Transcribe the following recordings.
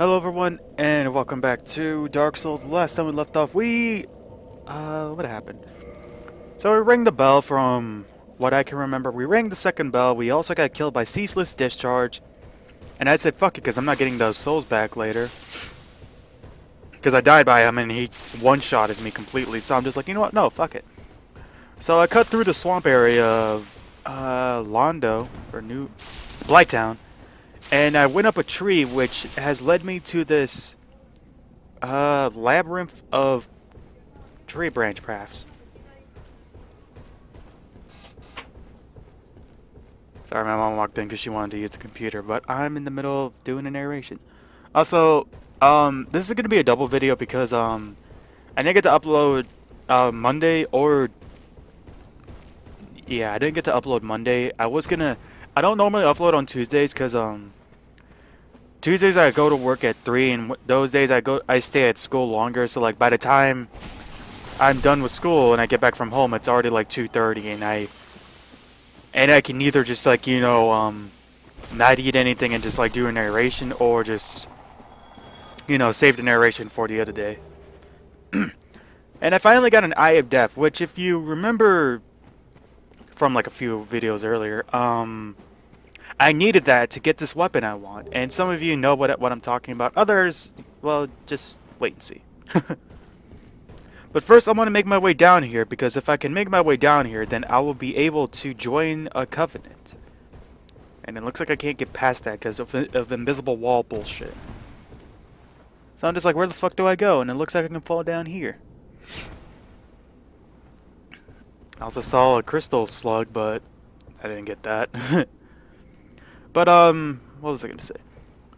Hello everyone, and welcome back to Dark Souls. Last time we left off, what happened? So we rang the bell from what I can remember. We rang the second bell. We also got killed by Ceaseless Discharge. And I said, fuck it, because I'm not getting those souls back later. Because I died by him and he one-shotted me completely. So I'm just like, you know what? No, fuck it. So I cut through the swamp area of, Londo, or New Blighttown. And I went up a tree, which has led me to this labyrinth of tree branch paths. Sorry, my mom walked in because she wanted to use the computer, but I'm in the middle of doing a narration. Also, this is gonna be a double video because I didn't get to upload Monday or yeah, I didn't get to upload Monday. I don't normally upload on Tuesdays because Tuesdays I go to work at 3, and those days I stay at school longer. So like by the time I'm done with school and I get back from home, it's already like 2:30, and I can either just like not eat anything and just like do a narration, or just save the narration for the other day. And I finally got an Eye of Death, which if you remember from like a few videos earlier, I needed that to get this weapon I want, and some of you know what I'm talking about. Others, well, just wait and see. But first, I want to make my way down here, because if I can make my way down here, then I will be able to join a covenant. And it looks like I can't get past that because of invisible wall bullshit. So I'm just like, where the fuck do I go? And it looks like I can fall down here. I also saw a crystal slug, but I didn't get that. But what was I gonna say?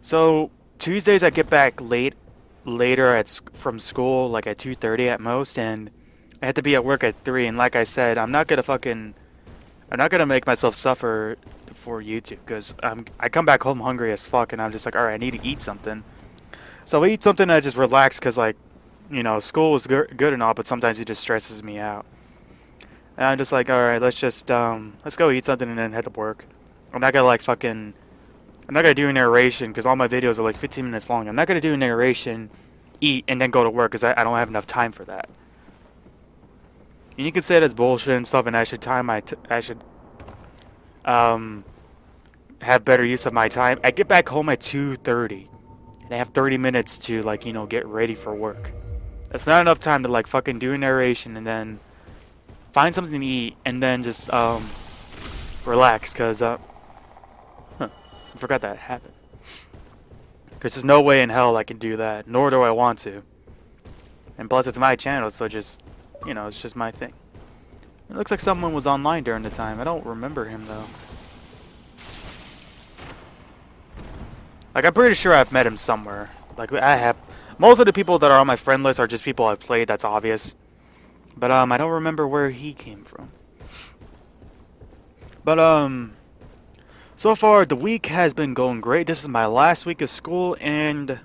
So Tuesdays I get back later from school, like at 2:30 at most, and I had to be at work at 3. And like I said, I'm not gonna make myself suffer for YouTube, because I come back home hungry as fuck, and I'm just like, all right, I need to eat something. So I eat something and I just relax, because like, school is good and all, but sometimes it just stresses me out. And I'm just like, all right, let's go eat something and then head to work. I'm not gonna do a narration because all my videos are like 15 minutes long. I'm not gonna do a narration, eat, and then go to work because I don't have enough time for that. And you can say that's bullshit and stuff, and I should have better use of my time. I get back home at 2:30, and I have 30 minutes to like get ready for work. That's not enough time to like fucking do a narration and then find something to eat and then just relax, because I forgot that happened. Because there's no way in hell I can do that, nor do I want to. And plus, it's my channel, so just, it's just my thing. It looks like someone was online during the time. I don't remember him, though. Like, I'm pretty sure I've met him somewhere. Like, I have. Most of the people that are on my friend list are just people I've played, that's obvious. But, I don't remember where he came from. But, so far, the week has been going great. This is my last week of school, and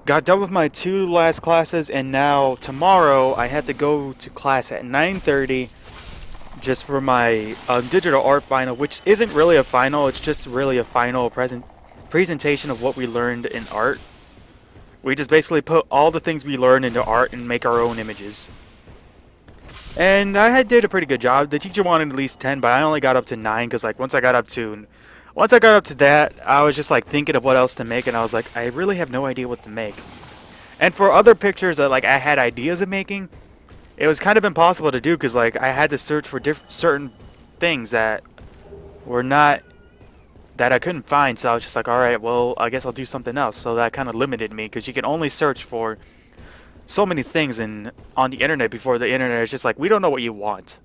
got done with my 2 last classes, and now tomorrow I had to go to class at 9:30 just for my digital art final, which isn't really a final. It's just really a final presentation of what we learned in art. We just basically put all the things we learned into art and make our own images. And I did a pretty good job. The teacher wanted at least 10, but I only got up to 9, because like once I got up to that, I was just like thinking of what else to make, and I was like, I really have no idea what to make. And for other pictures that like I had ideas of making, it was kind of impossible to do, because like I had to search for certain things that I couldn't find. So I was just like, all right, well, I guess I'll do something else. So that kind of limited me, because you can only search for so many things on the internet before the internet is just like, we don't know what you want,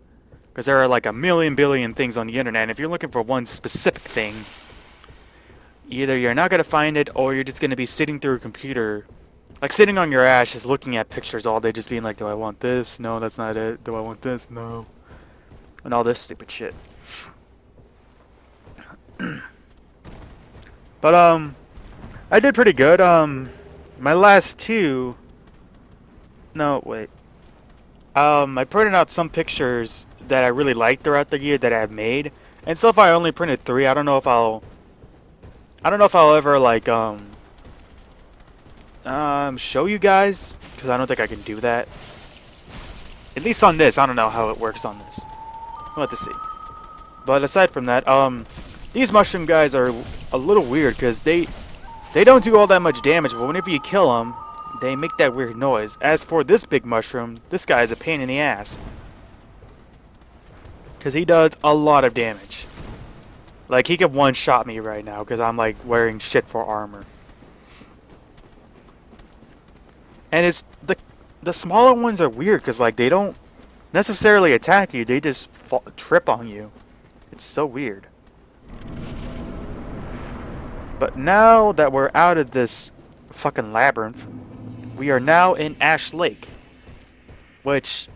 because there are like a million billion things on the internet, and if you're looking for one specific thing, either you're not going to find it, or you're just going to be sitting through a computer, like sitting on your ass just looking at pictures all day, just being like, do I want this? No, that's not it. Do I want this? No. And all this stupid shit. But I did pretty good. My last 2. No, wait. I printed out some pictures that I really liked throughout the year that I've made, and so far I only printed 3. I don't know if I'll ever like show you guys, because I don't think I can do that. At least on this, I don't know how it works on this. We'll have to see. But aside from that, these mushroom guys are a little weird because they don't do all that much damage, but whenever you kill them, they make that weird noise. As for this big mushroom, this guy is a pain in the ass. Because he does a lot of damage. Like, he could one-shot me right now because I'm, like, wearing shit for armor. And it's the smaller ones are weird because, like, they don't necessarily attack you. They just trip on you. It's so weird. But now that we're out of this fucking labyrinth, we are now in Ash Lake. Which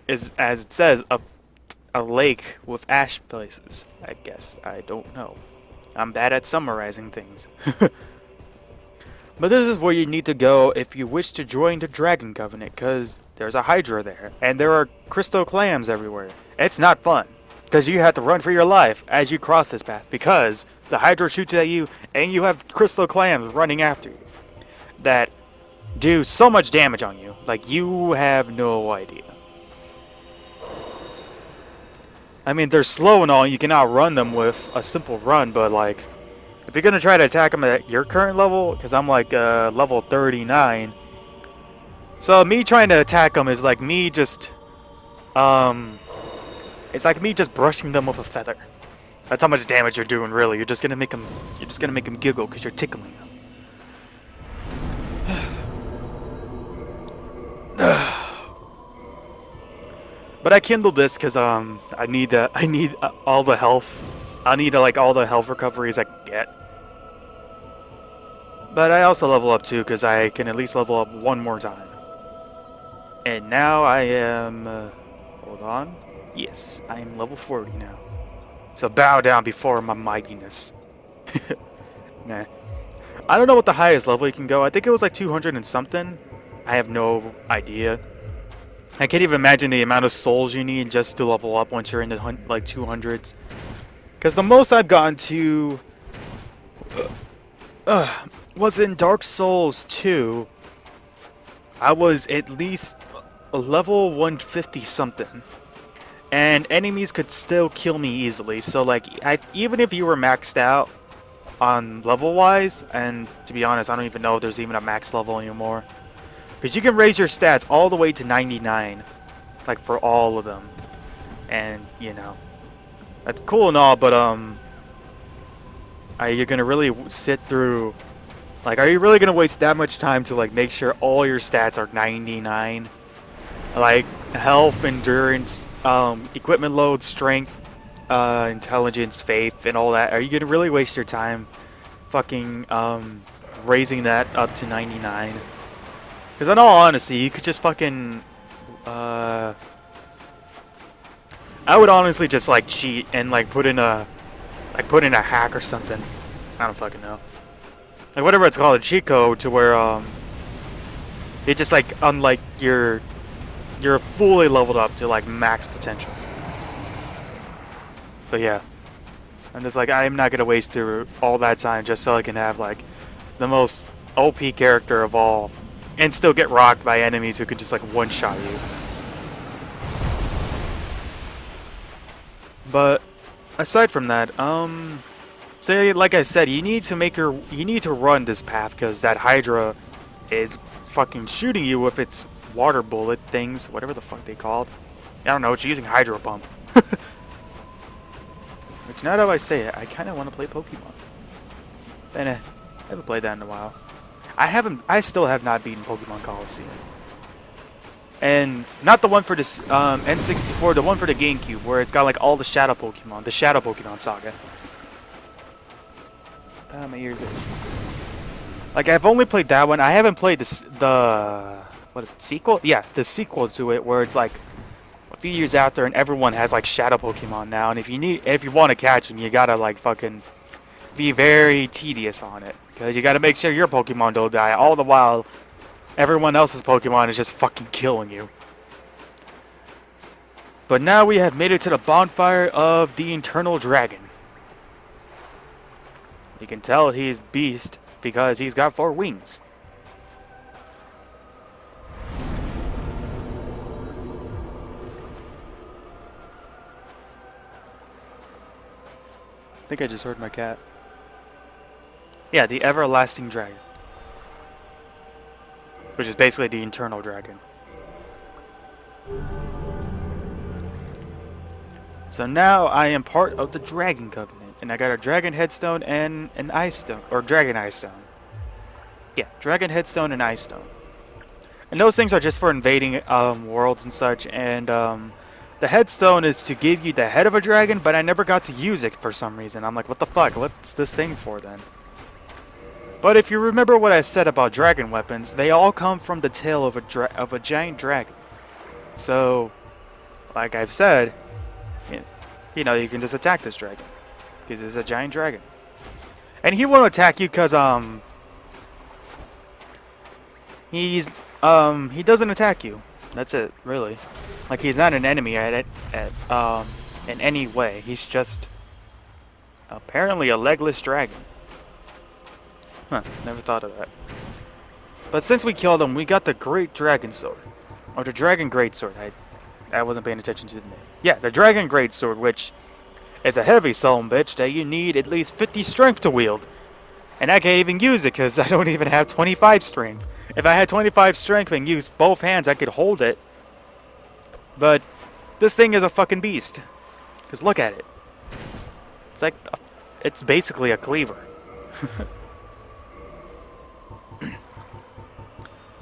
is, as it says, a lake with ash places, I guess. I don't know. I'm bad at summarizing things. But this is where you need to go if you wish to join the Dragon Covenant, because there's a Hydra there, and there are crystal clams everywhere. It's not fun, because you have to run for your life as you cross this path, because the Hydra shoots at you, and you have crystal clams running after you that do so much damage on you, like you have no idea. I mean, they're slow and all, you can outrun them with a simple run, but like, if you're gonna try to attack them at your current level, because I'm like level 39, so me trying to attack them is like me just, it's like me just brushing them with a feather. That's how much damage you're doing, really. You're just gonna make them giggle because you're tickling them. But I kindled this because I need all the health. I need like all the health recoveries I can get. But I also level up too because I can at least level up one more time. And now I am. Hold on. Yes, I am level 40 now. So bow down before my mightiness. Nah. I don't know what the highest level you can go. I think it was like 200 and something. I have no idea. I can't even imagine the amount of souls you need just to level up once you're in the like 200s. Because the most I've gotten to was in Dark Souls 2. I was at least level 150 something. And enemies could still kill me easily. So like, even if you were maxed out on level wise, and to be honest, I don't even know if there's even a max level anymore. Because you can raise your stats all the way to 99. Like, for all of them. And, you know. That's cool and all, but, are you going to really sit through... Like, are you really going to waste that much time to, like, make sure all your stats are 99? Like, health, endurance, equipment load, strength, intelligence, faith, and all that. Are you going to really waste your time fucking, raising that up to 99? Because in all honesty, you could just fucking, I would honestly just like cheat and like put in a hack or something. I don't fucking know. Like whatever it's called, a cheat code to where it just like unlike you're fully leveled up to like max potential. But yeah, I'm just like I'm not gonna waste through all that time just so I can have like the most OP character of all. And still get rocked by enemies who can just like one-shot you. But aside from that, say like I said, you need to run this path because that Hydra is fucking shooting you with its water bullet things, whatever the fuck they called. I don't know. It's using Hydro Pump. Which now that I say it, I kind of want to play Pokemon. And I haven't played that in a while. I still have not beaten Pokemon Coliseum. And not the one for this N64, the one for the GameCube, where it's got like all the Shadow Pokemon, the Shadow Pokemon Saga. My ears itch. Like I've only played that one. I haven't played the what is it, sequel? Yeah, the sequel to it, where it's like a few years after, and everyone has like Shadow Pokemon now. And if you want to catch them, you gotta like fucking be very tedious on it. Because you gotta make sure your Pokemon don't die, all the while everyone else's Pokemon is just fucking killing you. But now we have made it to the bonfire of the Eternal Dragon. You can tell he's beast because he's got 4 wings. I think I just heard my cat. Yeah, the Everlasting Dragon. Which is basically the Eternal Dragon. So now I am part of the Dragon Covenant, and I got a Dragon Headstone and an Ice Stone, or Dragon Ice Stone. Yeah, Dragon Headstone and Ice Stone. And those things are just for invading worlds and such, and the Headstone is to give you the head of a dragon, but I never got to use it for some reason. I'm like, what the fuck? What's this thing for then? But if you remember what I said about dragon weapons, they all come from the tail of a giant dragon. So, like I've said, you know, you can just attack this dragon because it's a giant dragon, and he won't attack you because he doesn't attack you. That's it, really. Like, he's not an enemy in any way. He's just apparently a legless dragon. Huh, never thought of that. But since we killed him, we got the Great Dragon Sword. Or the Dragon Great Sword. I wasn't paying attention to the name. Yeah, the Dragon Great Sword, which is a heavy son bitch that you need at least 50 strength to wield. And I can't even use it because I don't even have 25 strength. If I had 25 strength and used both hands, I could hold it. But this thing is a fucking beast. Because look at it. It's like, it's basically a cleaver.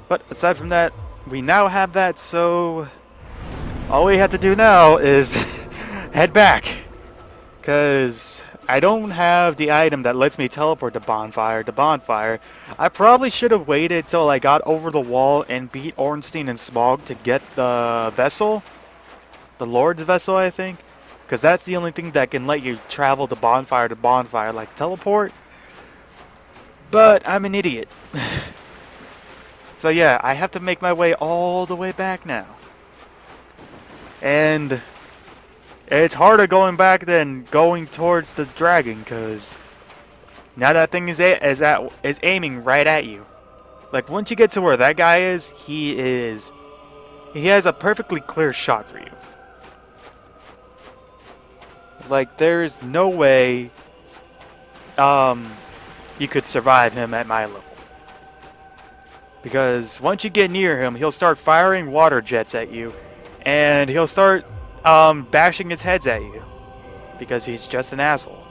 But aside from that, we now have that, so all we have to do now is head back. Because I don't have the item that lets me teleport to Bonfire. I probably should have waited till I got over the wall and beat Ornstein and Smog to get the vessel. The Lord's vessel, I think. Because that's the only thing that can let you travel to Bonfire, like teleport. But I'm an idiot. So yeah, I have to make my way all the way back now. And it's harder going back than going towards the dragon, because now that thing is aiming right at you. Like, once you get to where that guy is, he has a perfectly clear shot for you. Like, there's no way you could survive him at my level. Because once you get near him, he'll start firing water jets at you, and he'll start bashing his heads at you, because he's just an asshole.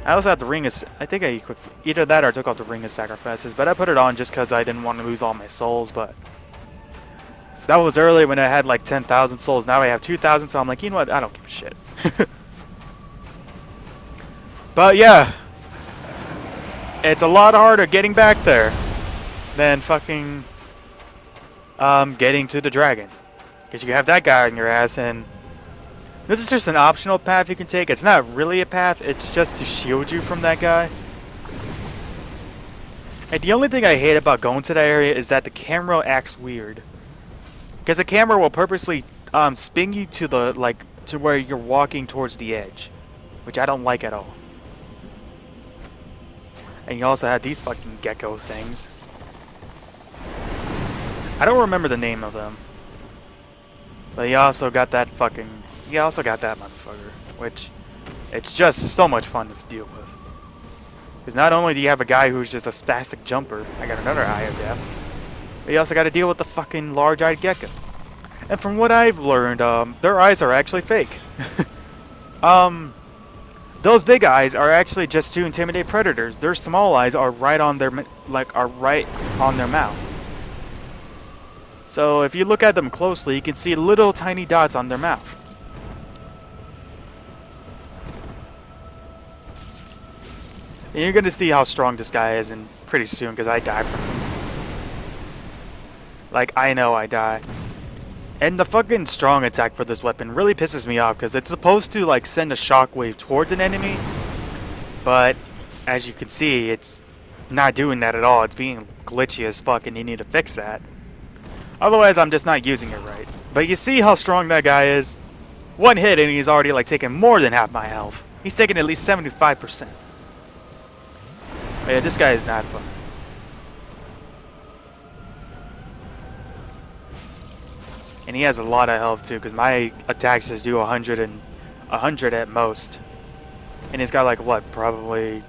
I also have the Ring of... I think I equipped either that or I took out the Ring of Sacrifices, but I put it on just because I didn't want to lose all my souls, but that was early when I had like 10,000 souls. Now I have 2,000, so I'm like, you know what? I don't give a shit. But yeah, it's a lot harder getting back there than fucking getting to the dragon. Because you have that guy on your ass, and this is just an optional path you can take. It's not really a path, it's just to shield you from that guy. And the only thing I hate about going to that area is that the camera acts weird. Because the camera will purposely spin you to the, to where you're walking towards the edge. Which I don't like at all. And you also have these fucking gecko things. I don't remember the name of them. But you also got that motherfucker. Which, it's just so much fun to deal with. Because not only do you have a guy who's just a spastic jumper, I got another Eye of Death, but you also got to deal with the fucking large-eyed gecko. And from what I've learned, their eyes are actually fake. Those big eyes are actually just to intimidate predators. Their small eyes are right on their mouth. So if you look at them closely, you can see little tiny dots on their mouth. And you're gonna see how strong this guy is and pretty soon, because I die from him. Like, I know I die. And the fucking strong attack for this weapon really pisses me off, because it's supposed to like send a shockwave towards an enemy, but as you can see, it's not doing that at all. It's being glitchy as fuck, and you need to fix that. Otherwise, I'm just not using it right. But you see how strong that guy is? One hit and he's already like taking more than half my health. He's taking at least 75%. But yeah, this guy is not fun. And he has a lot of health too, because my attacks just do 100 at most. And he's got like what, probably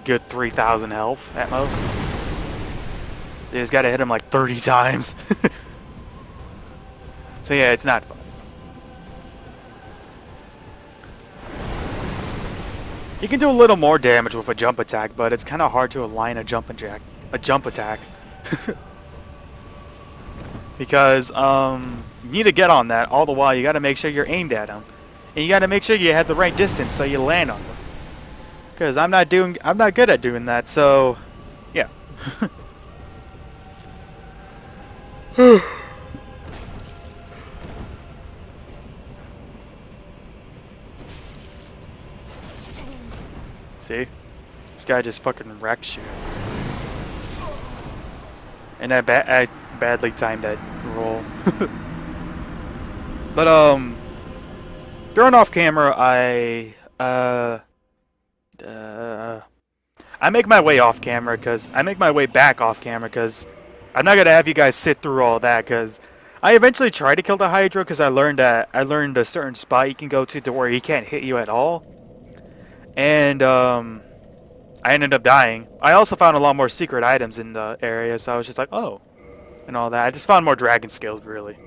good 3,000 health at most. You just gotta hit him like 30 times. So yeah, it's not fun. You can do a little more damage with a jump attack, but it's kind of hard to align a jump attack. Because you need to get on that. All the while, you got to make sure you're aimed at him, and you got to make sure you have the right distance so you land on them. Because I'm not good at doing that. So, yeah. See? This guy just fucking wrecks you. And I badly timed that roll. But, during off camera, I make my way off camera because I make my way back off camera because I'm not gonna have you guys sit through all that because I eventually tried to kill the Hydra because I learned a certain spot you can go to where he can't hit you at all. And, I ended up dying. I also found a lot more secret items in the area, so I was just like, oh, and all that. I just found more dragon skills, really.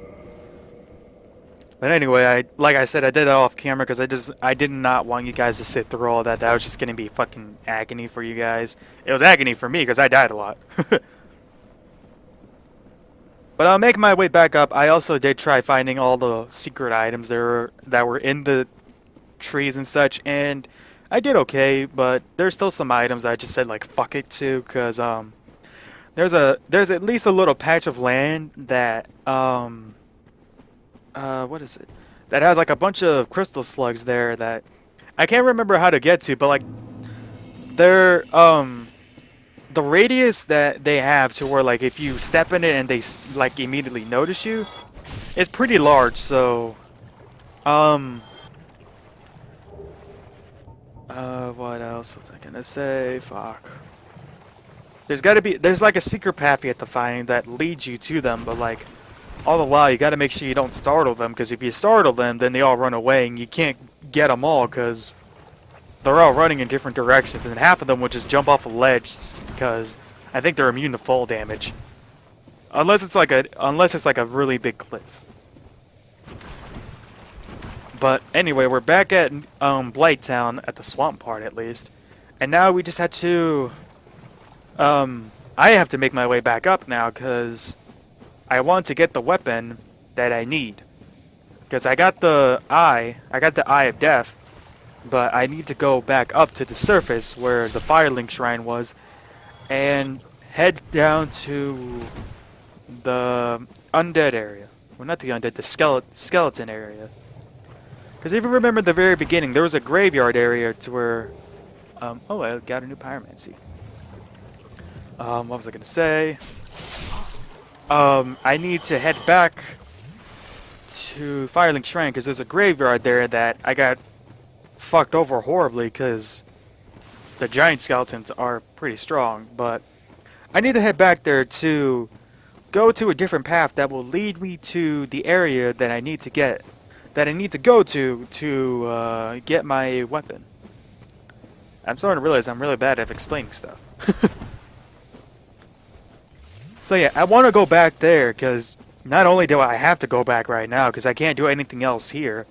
But anyway, like I said, I did that off camera because I did not want you guys to sit through all that. That was just gonna be fucking agony for you guys. It was agony for me because I died a lot. But I'll make my way back up. I also did try finding all the secret items that were in the trees and such, and I did okay, but there's still some items I just said like fuck it to, cause there's at least a little patch of land that what is it? That has like a bunch of crystal slugs there that I can't remember how to get to, but like they're the radius that they have to where like if you step in it and they like immediately notice you is pretty large, so what else was I gonna say? Fuck. There's like a secret path you have to find that leads you to them, but like, all the while you gotta make sure you don't startle them, because if you startle them, then they all run away, and you can't get them all, because they're all running in different directions, and half of them would just jump off a ledge, because I think they're immune to fall damage. Unless it's like a really big cliff. But anyway, we're back at Blighttown, at the swamp part at least. And now we just had to... I have to make my way back up now, because I want to get the weapon that I need. Because I got the Eye of Death, but I need to go back up to the surface where the Firelink Shrine was, and head down to the undead area. Well, not the undead, the skeleton area. Because if you remember the very beginning, there was a graveyard area to where... oh, I got a new pyromancy. What was I going to say? I need to head back to Firelink Shrine because there's a graveyard there that I got fucked over horribly because the giant skeletons are pretty strong. But I need to head back there to go to a different path that will lead me to the area that I need to get... that I need to go to get my weapon. I'm starting to realize I'm really bad at explaining stuff. So yeah, I want to go back there because not only do I have to go back right now because I can't do anything else here,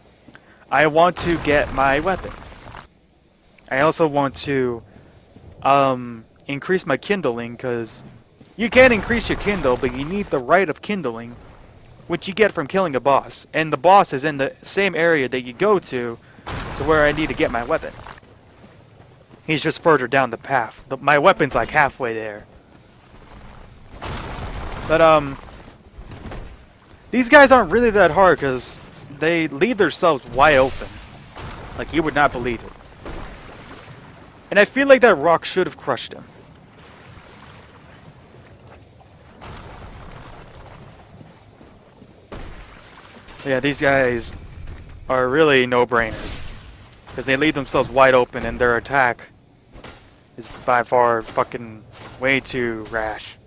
I want to get my weapon. I also want to increase my kindling because you can increase your kindle, but you need the right of kindling, which you get from killing a boss. And the boss is in the same area that you go to where I need to get my weapon. He's just further down the path. My weapon's like halfway there. But, these guys aren't really that hard because they leave themselves wide open. Like, you would not believe it. And I feel like that rock should have crushed him. Yeah, these guys are really no-brainers. Because they leave themselves wide open and their attack is by far fucking way too rash.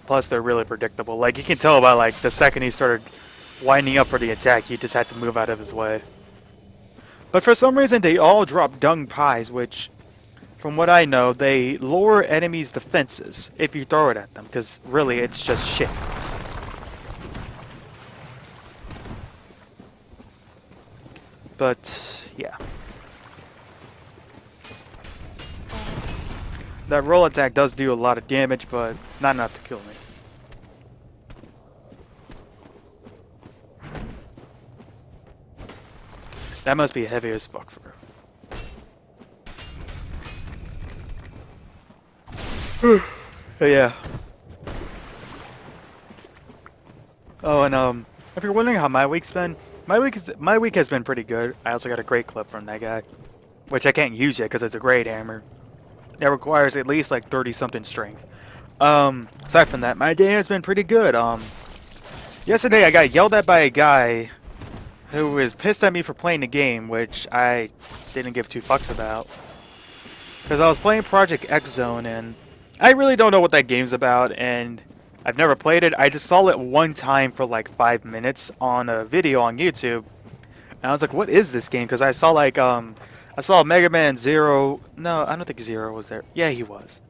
Plus, they're really predictable. Like, you can tell by, like, the second he started winding up for the attack, you just had to move out of his way. But for some reason, they all drop dung pies, which, from what I know, they lower enemies' defenses if you throw it at them, because really, it's just shit. But, yeah. That roll attack does do a lot of damage, but not enough to kill me. That must be heavy as fuck for her. But yeah. Oh, and if you're wondering how my week's been, my week has been pretty good. I also got a great clip from that guy, which I can't use yet because it's a great hammer. That requires at least like 30-something strength. Aside from that, my day has been pretty good. Yesterday I got yelled at by a guy who was pissed at me for playing the game, which I didn't give two fucks about. Because I was playing Project X Zone, and I really don't know what that game's about, and I've never played it. I just saw it one time for like 5 minutes on a video on YouTube, and I was like, what is this game? Because I saw like, I saw Mega Man Zero. No, I don't think Zero was there. Yeah, he was.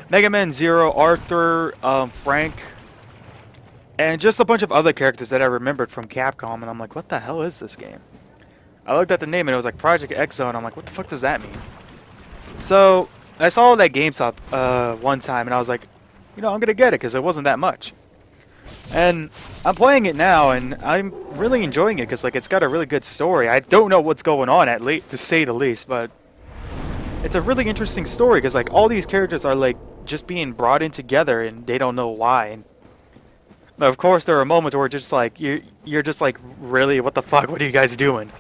Mega Man Zero, Arthur, Frank, and just a bunch of other characters that I remembered from Capcom, and I'm like, what the hell is this game? I looked at the name and it was like Project X Zone. I'm like, what the fuck does that mean? So I saw that GameStop one time, and I was like, you know, I'm gonna get it because it wasn't that much. And I'm playing it now, and I'm really enjoying it because like it's got a really good story. I don't know what's going on to say the least, but it's a really interesting story because like all these characters are like just being brought in together, and they don't know why. And of course, there are moments where just like you're just like, really, what the fuck? What are you guys doing?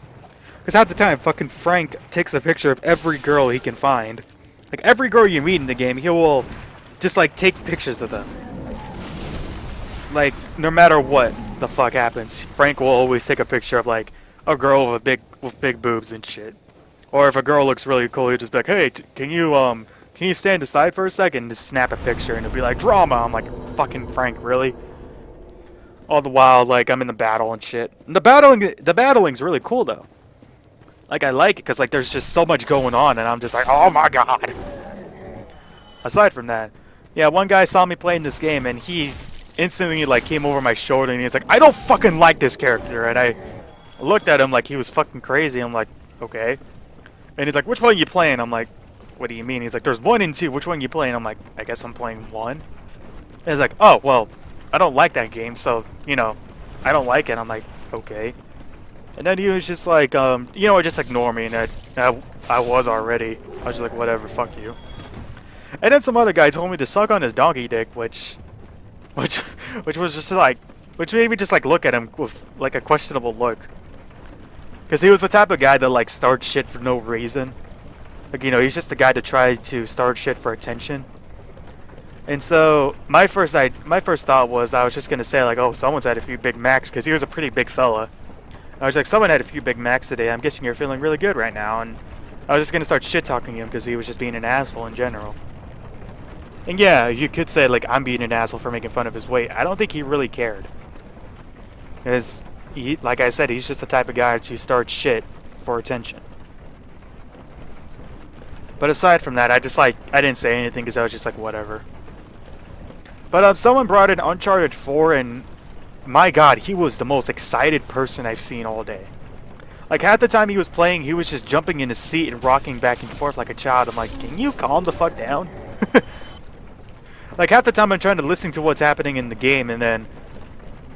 Because half the time, fucking Frank takes a picture of every girl he can find. Like every girl you meet in the game, he will just like take pictures of them. Like no matter what the fuck happens, Frank will always take a picture of like a girl with big boobs and shit. Or if a girl looks really cool, he'll just be like, hey, can you stand aside for a second and just snap a picture, and it'll be like drama. I'm like, fucking Frank, really? All the while, like, I'm in the battle and shit. And the battling's really cool, though. Like, I like it, because, like, there's just so much going on, and I'm just like, oh my god. Aside from that, yeah, one guy saw me playing this game, and he instantly, like, came over my shoulder, and he's like, I don't fucking like this character. And I looked at him like he was fucking crazy. I'm like, okay. And he's like, which one are you playing? I'm like, what do you mean? He's like, there's 1 and 2. Which one are you playing? I'm like, I guess I'm playing 1. And he's like, oh, well, I don't like that game, so, you know, I don't like it. I'm like, okay. And then he was just like, you know, just ignore me, and I was already. I was just like, whatever, fuck you. And then some other guy told me to suck on his donkey dick, which was just like, which made me just like look at him with like a questionable look. Because he was the type of guy that like starts shit for no reason. Like, you know, he's just the guy to try to start shit for attention. And so my first thought was I was just gonna say like, oh, someone's had a few Big Macs, because he was a pretty big fella. I was like, someone had a few Big Macs today. I'm guessing you're feeling really good right now. And I was just gonna start shit talking him because he was just being an asshole in general. And yeah, you could say like I'm being an asshole for making fun of his weight. I don't think he really cared. Because he, like I said, he's just the type of guy to start shit for attention. But aside from that, I didn't say anything because I was just like, whatever. But someone brought in Uncharted 4, and my god, he was the most excited person I've seen all day. Like, half the time he was playing, he was just jumping in his seat and rocking back and forth like a child. I'm like, can you calm the fuck down? Like, half the time I'm trying to listen to what's happening in the game, and then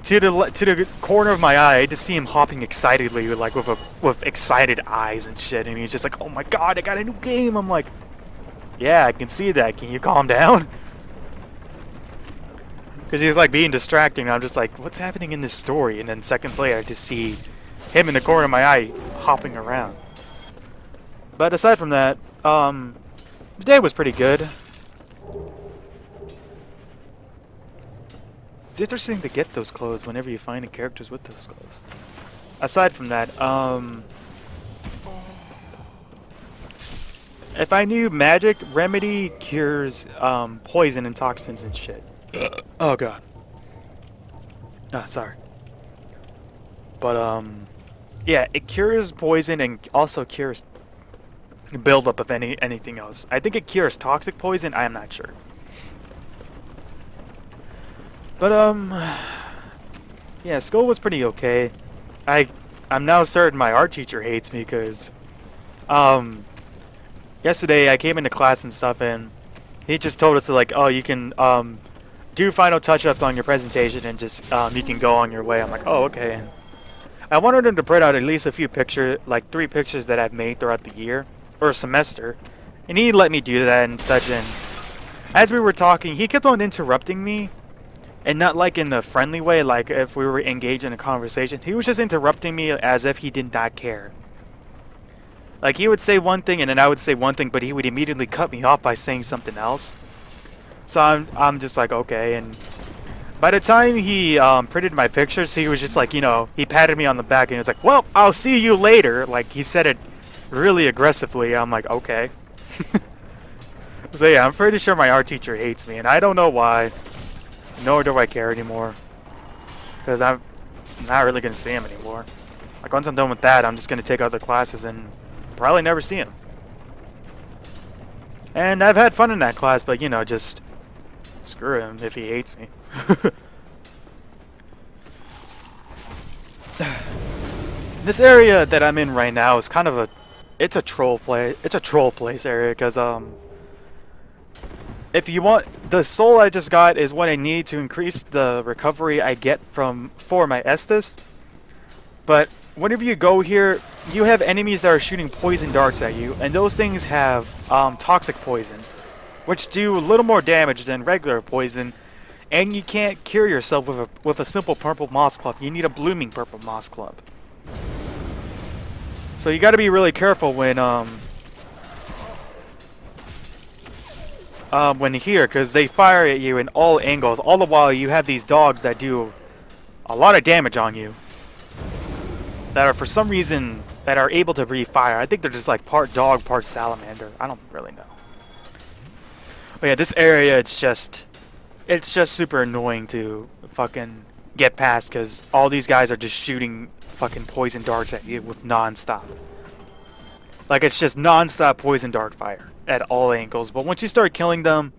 to the corner of my eye, I just see him hopping excitedly, like with excited eyes and shit. And he's just like, oh my god, I got a new game. I'm like, yeah, I can see that. Can you calm down? Because he's like being distracting, and I'm just like, what's happening in this story? And then seconds later, I just see him in the corner of my eye hopping around. But aside from that, the day was pretty good. It's interesting to get those clothes whenever you find the characters with those clothes. Aside from that, if I knew magic, remedy cures poison and toxins and shit. Oh god. Ah, sorry. But yeah, it cures poison and also cures buildup of anything else. I think it cures toxic poison. I am not sure. But yeah, school was pretty okay. I'm now certain my art teacher hates me because yesterday I came into class and stuff, and he just told us to, like, oh, you can do final touch-ups on your presentation and just you can go on your way. I'm like, oh, okay. And I wanted him to print out at least a few pictures, like 3 pictures that I've made throughout the year or semester, and he let me do that and such. And as we were talking, he kept on interrupting me, and not like in the friendly way, like if we were engaged in a conversation. He was just interrupting me as if he did not care. Like, he would say one thing and then I would say one thing, but he would immediately cut me off by saying something else. So I'm just like, okay. And by the time he printed my pictures, he was just like, you know, he patted me on the back and he was like, well, I'll see you later. Like, he said it really aggressively. I'm like, okay. So yeah, I'm pretty sure my art teacher hates me, and I don't know why. Nor do I care anymore, because I'm not really going to see him anymore. Like, once I'm done with that, I'm just going to take other classes and probably never see him. And I've had fun in that class, but, you know, just screw him if he hates me. This area that I'm in right now is kind of it's a troll place area, because if you want, the soul I just got is what I need to increase the recovery I get for my Estus. But whenever you go here, you have enemies that are shooting poison darts at you, and those things have toxic poison, which do a little more damage than regular poison. And you can't cure yourself with a simple purple moss club. You need a blooming purple moss club. So you got to be really careful when here, because they fire at you in all angles. All the while, you have these dogs that do a lot of damage on you, that are, for some reason, that are able to breathe fire. I think they're just like part dog, part salamander. I don't really know. But yeah, this area, it's just super annoying to fucking get past, because all these guys are just shooting fucking poison darts at you with non-stop. Like, it's just non-stop poison dart fire at all angles. But once you start killing them,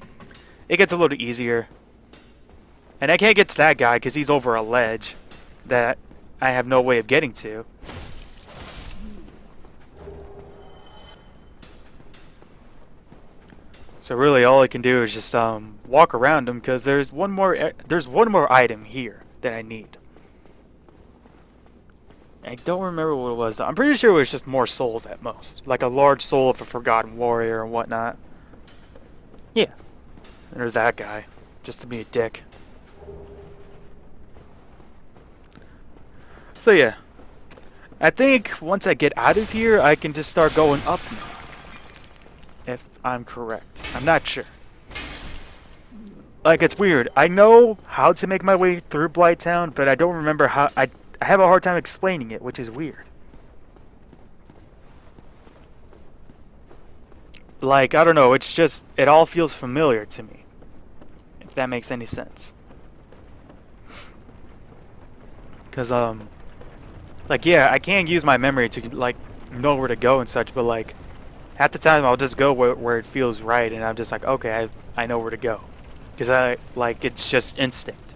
it gets a little easier. And I can't get to that guy because he's over a ledge that I have no way of getting to. So really, all I can do is just walk around him, because there's one more item here that I need. I don't remember what it was. I'm pretty sure it was just more souls at most. Like a large soul of a forgotten warrior and whatnot. Yeah. And there's that guy. Just to be a dick. So yeah. I think once I get out of here, I can just start going up now. If I'm correct. I'm not sure. Like, it's weird. I know how to make my way through Blighttown, but I don't remember how. I have a hard time explaining it, which is weird. Like, I don't know, it's just, it all feels familiar to me, if that makes any sense. Because, like, yeah, I can use my memory to, like, know where to go and such, but, like, half the time I'll just go where it feels right, and I'm just like, okay, I know where to go. Because it's just instinct,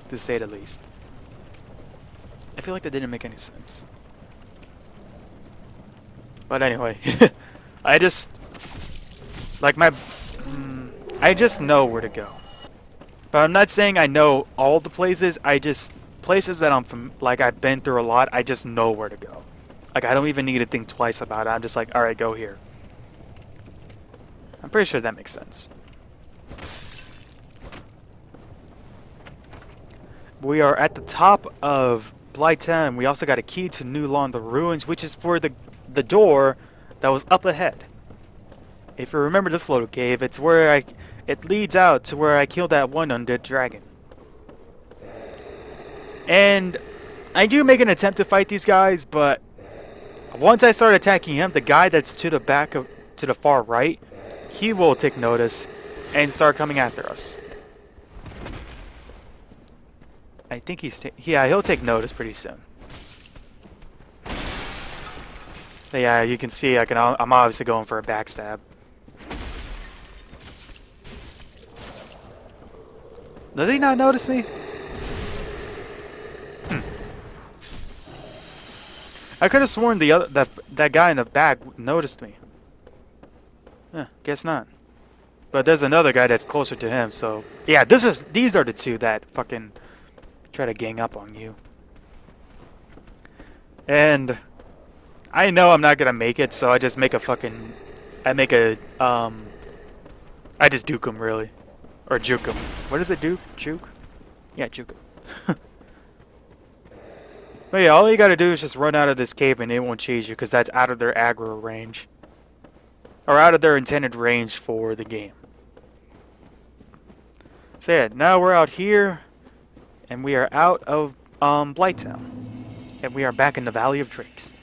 to say the least. I feel like that didn't make any sense. But anyway, I just, like, I just know where to go. But I'm not saying I know all the places. Places that I've been through a lot, I just know where to go. Like, I don't even need to think twice about it. I'm just like, alright, go here. I'm pretty sure that makes sense. We are at the top of Blighttown. We also got a key to New Lawn the Ruins, which is for the door that was up ahead. If you remember this little cave, it's where it leads out to where I killed that one undead dragon. And I do make an attempt to fight these guys, but once I start attacking him, the guy that's to the far right, he will take notice and start coming after us. I think yeah, he'll take notice pretty soon. But yeah, you can see I'm obviously going for a backstab. Does he not notice me? I could have sworn that guy in the back noticed me. Guess not. But there's another guy that's closer to him, so yeah, these are the two that fucking try to gang up on you. And I know I'm not gonna make it, so I just make a fucking I just duke him really. Or juke him. What is it, duke? Juke? Yeah, juke him. But yeah, all you gotta do is just run out of this cave and they won't chase you because that's out of their aggro range. Or out of their intended range for the game. So yeah, now we're out here and we are out of Blighttown. And we are back in the Valley of Drakes.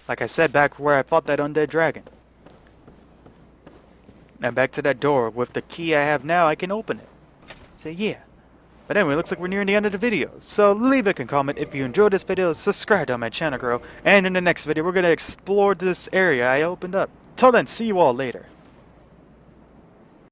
Like I said, back where I fought that undead dragon. And back to that door. With the key I have now, I can open it. So yeah. But anyway, looks like we're nearing the end of the video. So leave a comment if you enjoyed this video, subscribe to my channel, grow, and in the next video we're going to explore this area I opened up. Till then, see you all later.